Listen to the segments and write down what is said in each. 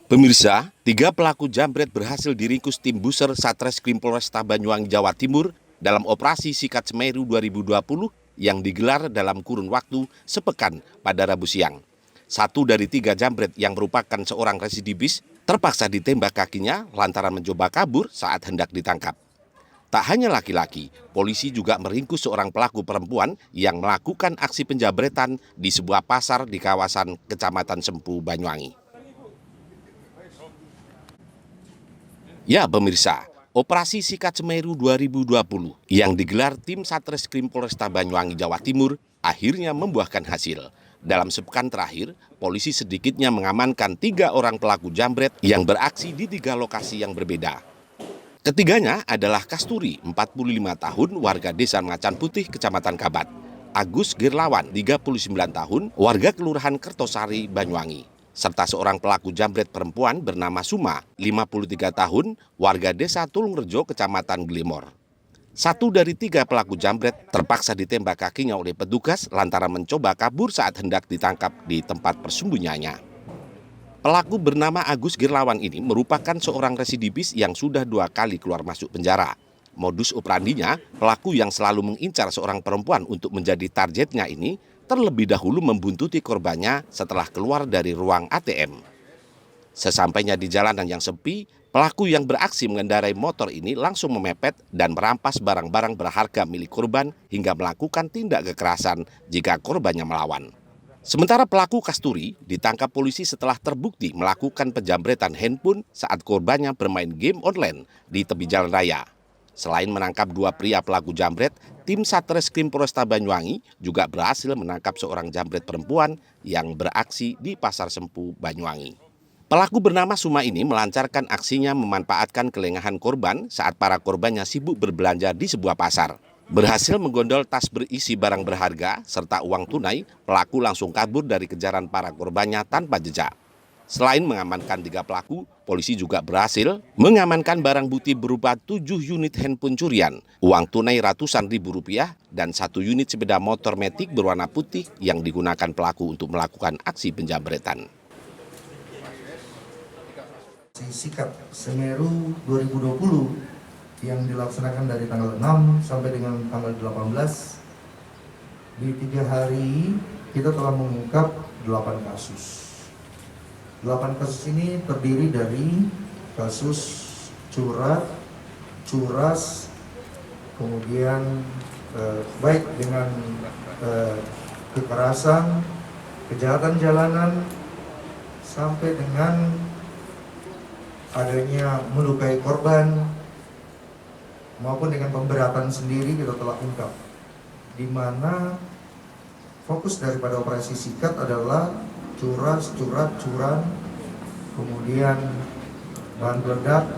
Pemirsa, 3 pelaku jambret berhasil diringkus tim Buser Satreskrim Polresta Banyuwangi, Jawa Timur dalam operasi Sikat Semeru 2020 yang digelar dalam kurun waktu sepekan pada Rabu siang. 1 dari 3 jambret yang merupakan seorang residivis terpaksa ditembak kakinya lantaran mencoba kabur saat hendak ditangkap. Tak hanya laki-laki, polisi juga meringkus seorang pelaku perempuan yang melakukan aksi penjambretan di sebuah pasar di kawasan Kecamatan Sempu, Banyuwangi. Ya pemirsa, operasi Sikat Semeru 2020 yang digelar tim Satreskrim Polresta Banyuwangi, Jawa Timur akhirnya membuahkan hasil. Dalam sepekan terakhir, polisi sedikitnya mengamankan 3 orang pelaku jambret yang beraksi di 3 lokasi yang berbeda. Ketiganya adalah Kasturi, 45 tahun, warga Desa Macan Putih, Kecamatan Kabat. Agus Girlawan, 39 tahun, warga Kelurahan Kertosari, Banyuwangi. Serta seorang pelaku jambret perempuan bernama Suma, 53 tahun, warga Desa Tulungrejo, Kecamatan Glimor. 1 dari 3 pelaku jambret terpaksa ditembak kakinya oleh petugas lantaran mencoba kabur saat hendak ditangkap di tempat persembunyiannya. Pelaku bernama Agus Girlawan ini merupakan seorang residivis yang sudah 2 kali keluar masuk penjara. Modus operandinya, pelaku yang selalu mengincar seorang perempuan untuk menjadi targetnya ini terlebih dahulu membuntuti korbannya setelah keluar dari ruang ATM. Sesampainya di jalanan yang sepi, pelaku yang beraksi mengendarai motor ini langsung memepet dan merampas barang-barang berharga milik korban hingga melakukan tindak kekerasan jika korbannya melawan. Sementara pelaku Kasturi ditangkap polisi setelah terbukti melakukan penjambretan handphone saat korbannya bermain game online di tepi jalan raya. Selain menangkap 2 pria pelaku jambret, tim Satreskrim Polresta Banyuwangi juga berhasil menangkap seorang jambret perempuan yang beraksi di Pasar Sempu, Banyuwangi. Pelaku bernama Suma ini melancarkan aksinya memanfaatkan kelengahan korban saat para korbannya sibuk berbelanja di sebuah pasar. Berhasil menggondol tas berisi barang berharga serta uang tunai, pelaku langsung kabur dari kejaran para korbannya tanpa jejak. Selain mengamankan 3 pelaku, polisi juga berhasil mengamankan barang bukti berupa 7 unit handphone curian, uang tunai ratusan ribu rupiah, dan 1 unit sepeda motor metik berwarna putih yang digunakan pelaku untuk melakukan aksi penjambretan. Sikat Semeru 2020 yang dilaksanakan dari tanggal 6 sampai dengan tanggal 18, di 3 hari kita telah mengungkap 8 kasus. 8 kasus ini terdiri dari kasus curas, kemudian baik dengan kekerasan, kejahatan jalanan, sampai dengan adanya melukai korban, maupun dengan pemberatan sendiri kita telah ungkap, di mana fokus daripada operasi Sikat adalah curan, kemudian bahan peledak,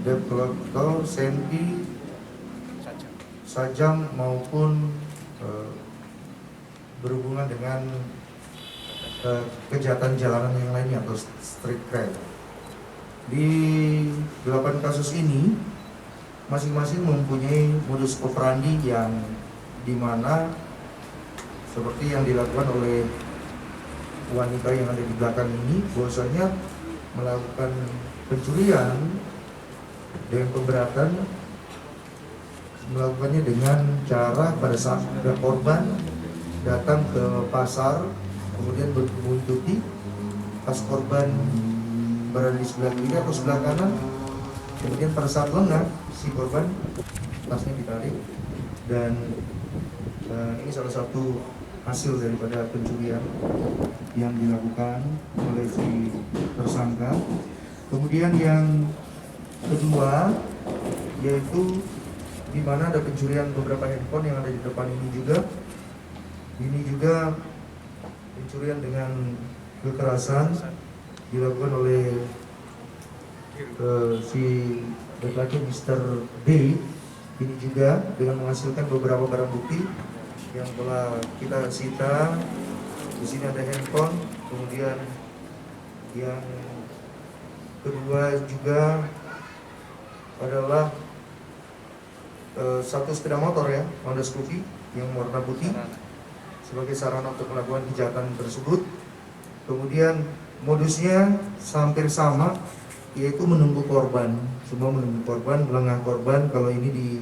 dep kolektor, senti, sajam, maupun berhubungan dengan kejahatan jalanan yang lainnya atau street crime. Di 8 kasus ini masing-masing mempunyai modus operandi yang dimana seperti yang dilakukan oleh wanita yang ada di belakang ini, bahwasanya melakukan pencurian dengan pemberatan, melakukannya dengan cara pada saat ada korban datang ke pasar, kemudian berbuntuti, pas korban berada di sebelah kiri atau sebelah kanan, kemudian pada saat lengah si korban tasnya ditarik, dan ini salah satu hasil daripada pencurian yang dilakukan oleh si tersangka. Kemudian yang kedua yaitu di mana ada pencurian beberapa handphone yang ada di depan ini juga. Ini juga pencurian dengan kekerasan dilakukan oleh si laki-laki Mr. D. Ini juga dengan menghasilkan beberapa barang bukti yang telah kita sita. Di sini ada handphone, kemudian yang kedua juga adalah 1 sepeda motor ya, Honda Scoopy yang warna putih sebagai sarana untuk melakukan kejahatan tersebut. Kemudian Modusnya hampir sama, yaitu menunggu korban. Semua menunggu korban, melengah korban. Kalau ini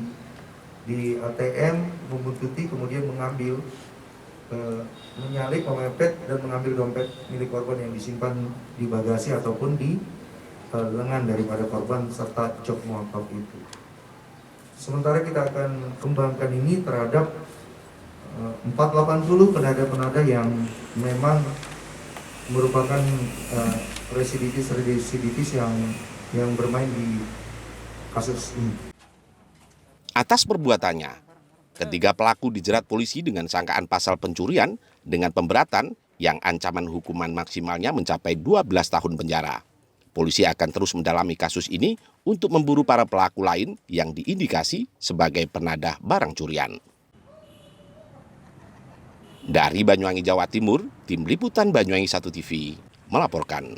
di ATM, membuntuti, kemudian mengambil, menyalip, memepet, dan mengambil dompet milik korban yang disimpan di bagasi ataupun di lengan daripada korban serta jok muafak itu. Sementara kita akan kembangkan ini terhadap 480 penada-penada yang memang merupakan residivis yang bermain di kasus ini. Atas perbuatannya, ketiga pelaku dijerat polisi dengan sangkaan pasal pencurian dengan pemberatan yang ancaman hukuman maksimalnya mencapai 12 tahun penjara. Polisi akan terus mendalami kasus ini untuk memburu para pelaku lain yang diindikasi sebagai penadah barang curian. Dari Banyuwangi, Jawa Timur, Tim Liputan Banyuwangi 1 TV melaporkan.